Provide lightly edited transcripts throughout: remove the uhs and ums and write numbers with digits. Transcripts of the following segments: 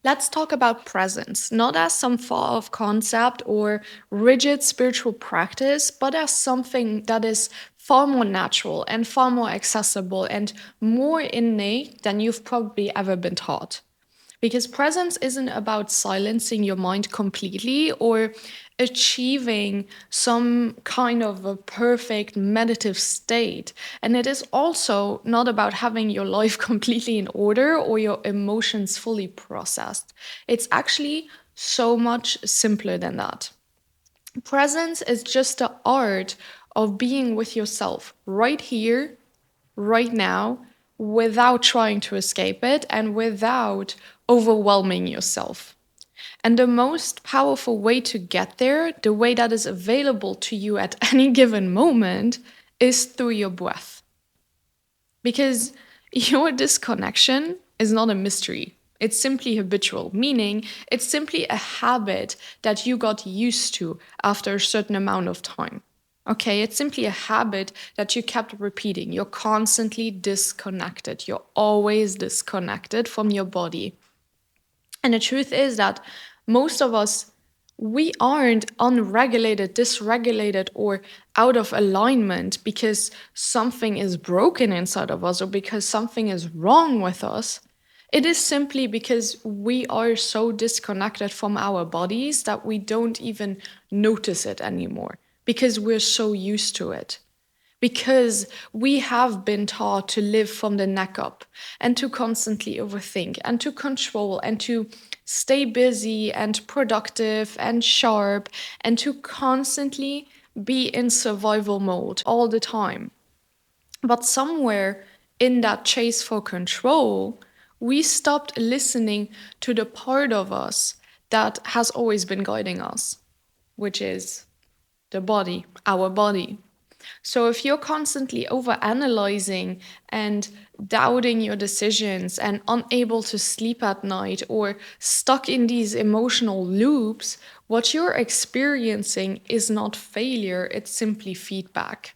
Let's talk about presence, not as some far off concept or rigid spiritual practice, but as something that is far more natural and far more accessible and more innate than you've probably ever been taught. Because presence isn't about silencing your mind completely or achieving some kind of a perfect meditative state. And it is also not about having your life completely in order or your emotions fully processed. It's actually so much simpler than that. Presence is just the art of being with yourself right here, right now, without trying to escape it and without overwhelming yourself. And the most powerful way to get there, the way that is available to you at any given moment, is through your breath. Because your disconnection is not a mystery. It's simply habitual, meaning it's simply a habit that you got used to after a certain amount of time. Okay, it's simply a habit that you kept repeating. You're constantly disconnected. You're always disconnected from your body. And the truth is that most of us, we aren't unregulated, dysregulated, or out of alignment because something is broken inside of us or because something is wrong with us. It is simply because we are so disconnected from our bodies that we don't even notice it anymore because we're so used to it. Because we have been taught to live from the neck up and to constantly overthink and to control and to stay busy and productive and sharp and to constantly be in survival mode all the time. But somewhere in that chase for control, we stopped listening to the part of us that has always been guiding us, which is the body, our body. So if you're constantly overanalyzing and doubting your decisions and unable to sleep at night or stuck in these emotional loops, what you're experiencing is not failure, it's simply feedback.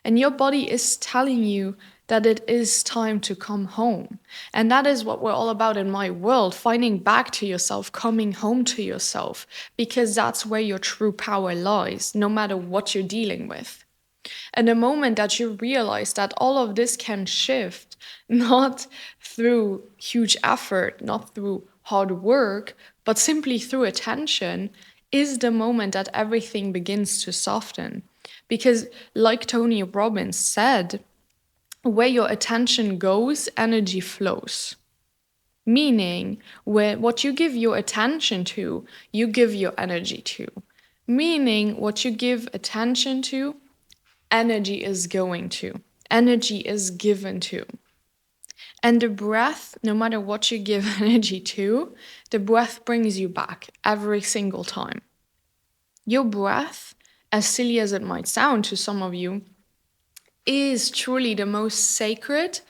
And your body is telling you that it is time to come home. And that is what we're all about in my world, finding back to yourself, coming home to yourself, because that's where your true power lies, no matter what you're dealing with. And the moment that you realize that all of this can shift, not through huge effort, not through hard work, but simply through attention, is the moment that everything begins to soften. Because, like Tony Robbins said, where your attention goes, energy flows. Meaning, where what you give your attention to, you give your energy to. Meaning, what you give attention to, energy is going to, energy is given to. And the breath, no matter what you give energy to, the breath brings you back every single time. Your breath, as silly as it might sound to some of you, is truly the most sacred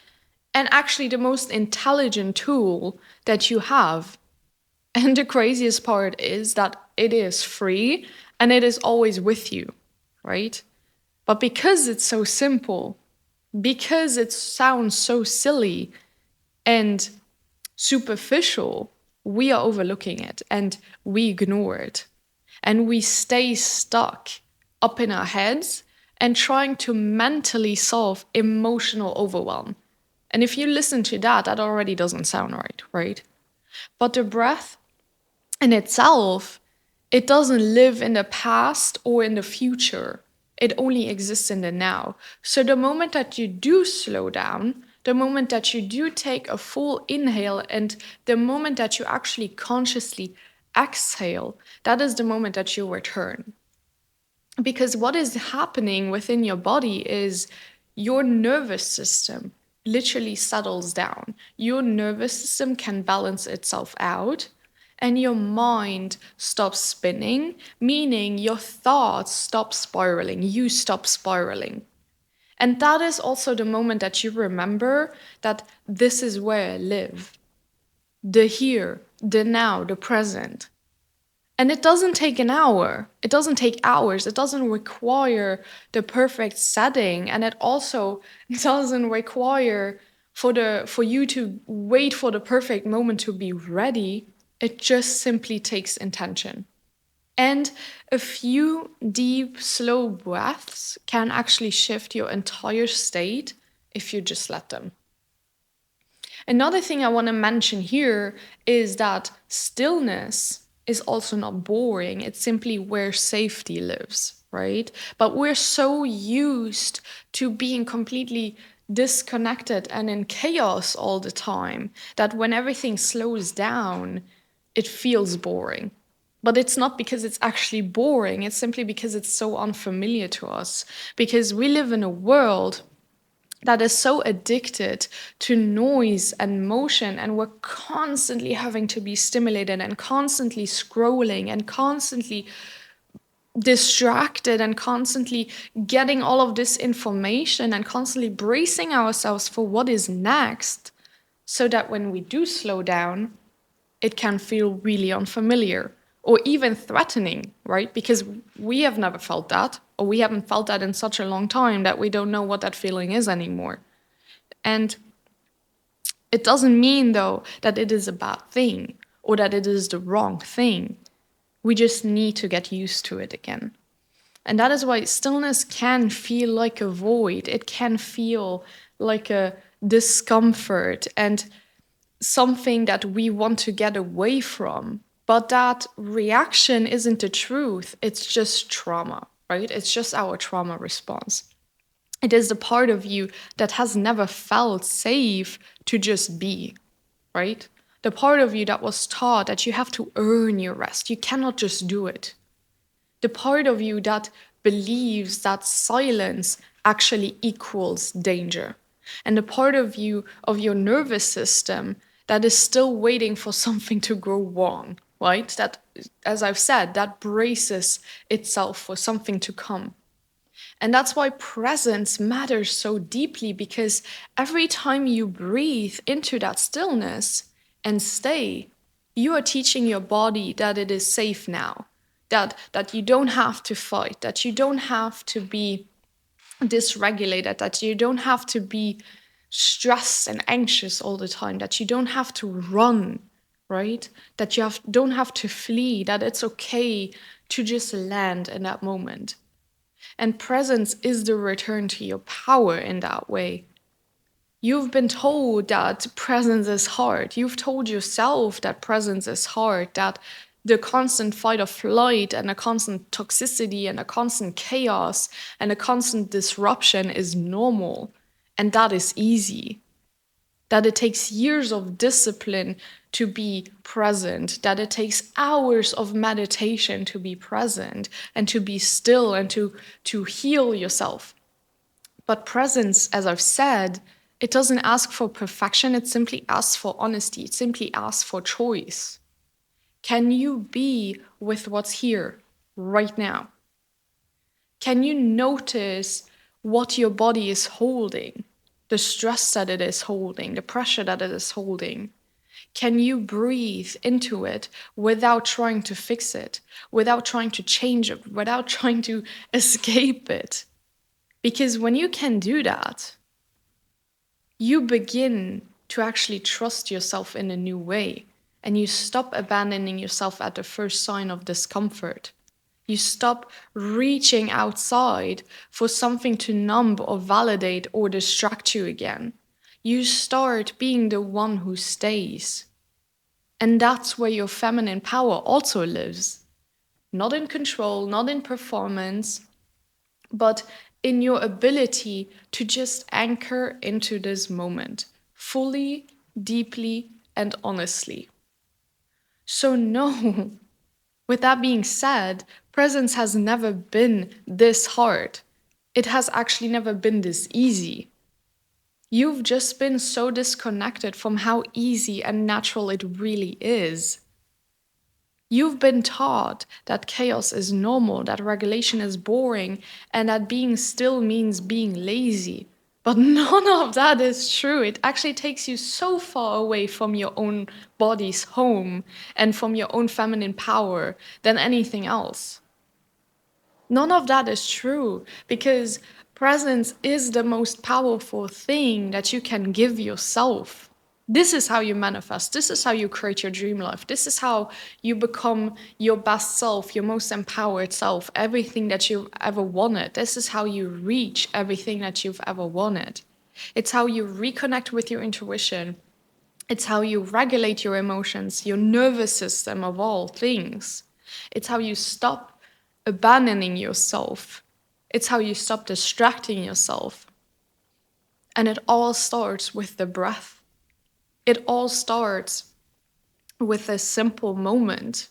and actually the most intelligent tool that you have. And the craziest part is that it is free and it is always with you, right? But because it's so simple, because it sounds so silly and superficial, we are overlooking it and we ignore it. And we stay stuck up in our heads and trying to mentally solve emotional overwhelm. And if you listen to that, that already doesn't sound right, right? But the breath in itself, it doesn't live in the past or in the future. It only exists in the now. So the moment that you do slow down, the moment that you do take a full inhale, and the moment that you actually consciously exhale, that is the moment that you return. Because what is happening within your body is your nervous system literally settles down. Your nervous system can balance itself out and your mind stops spinning, meaning your thoughts stop spiraling, you stop spiraling. And that is also the moment that you remember that this is where I live. The here, the now, the present. And it doesn't take an hour. It doesn't take hours. It doesn't require the perfect setting. And it also doesn't require for you to wait for the perfect moment to be ready. It just simply takes intention. And a few deep, slow breaths can actually shift your entire state if you just let them. Another thing I want to mention here is that stillness is also not boring. It's simply where safety lives, right? But we're so used to being completely disconnected and in chaos all the time that when everything slows down, it feels boring. But it's not because it's actually boring, it's simply because it's so unfamiliar to us. Because we live in a world that is so addicted to noise and motion, and we're constantly having to be stimulated and constantly scrolling and constantly distracted and constantly getting all of this information and constantly bracing ourselves for what is next, so that when we do slow down, it can feel really unfamiliar or even threatening, right? Because we have never felt that, or we haven't felt that in such a long time that we don't know what that feeling is anymore. And it doesn't mean, though, that it is a bad thing or that it is the wrong thing. We just need to get used to it again. And that is why stillness can feel like a void. It can feel like a discomfort and something that we want to get away from. But that reaction isn't the truth. It's just trauma, right? It's just our trauma response. It is the part of you that has never felt safe to just be, right? The part of you that was taught that you have to earn your rest. You cannot just do it. The part of you that believes that silence actually equals danger. And the part of you, of your nervous system, that is still waiting for something to go wrong, right? That, as I've said, that braces itself for something to come. And that's why presence matters so deeply, because every time you breathe into that stillness and stay, you are teaching your body that it is safe now, that you don't have to fight, that you don't have to be dysregulated, that you don't have to be stressed and anxious all the time, that you don't have to run, right? That don't have to flee, that it's okay to just land in that moment. And presence is the return to your power in that way. You've been told that presence is hard. You've told yourself that presence is hard, that the constant fight or flight and a constant toxicity and a constant chaos and a constant disruption is normal. And that is easy. That it takes years of discipline to be present, that it takes hours of meditation to be present and to be still and to heal yourself. But presence, as I've said, it doesn't ask for perfection, it simply asks for honesty, it simply asks for choice. Can you be with what's here right now? Can you notice what your body is holding, the stress that it is holding, the pressure that it is holding? Can you breathe into it without trying to fix it, without trying to change it, without trying to escape it? Because when you can do that, you begin to actually trust yourself in a new way, and you stop abandoning yourself at the first sign of discomfort. You stop reaching outside for something to numb or validate or distract you again. You start being the one who stays. And that's where your feminine power also lives. Not in control, not in performance, but in your ability to just anchor into this moment fully, deeply, and honestly. So, no, with that being said, presence has never been this hard. It has actually never been this easy. You've just been so disconnected from how easy and natural it really is. You've been taught that chaos is normal, that regulation is boring, and that being still means being lazy. But none of that is true. It actually takes you so far away from your own body's home and from your own feminine power than anything else. None of that is true, because presence is the most powerful thing that you can give yourself. This is how you manifest. This is how you create your dream life. This is how you become your best self, your most empowered self, everything that you've ever wanted. This is how you reach everything that you've ever wanted. It's how you reconnect with your intuition. It's how you regulate your emotions, your nervous system of all things. It's how you stop abandoning yourself. It's how you stop distracting yourself. And it all starts with the breath. It all starts with a simple moment.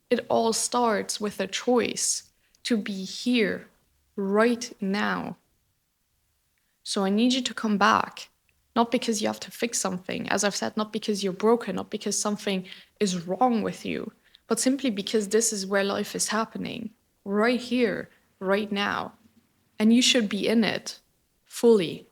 It all starts with a choice to be here right now. So I need you to come back, not because you have to fix something, as I've said, not because you're broken, not because something is wrong with you, but simply because this is where life is happening, right here, right now. And you should be in it fully.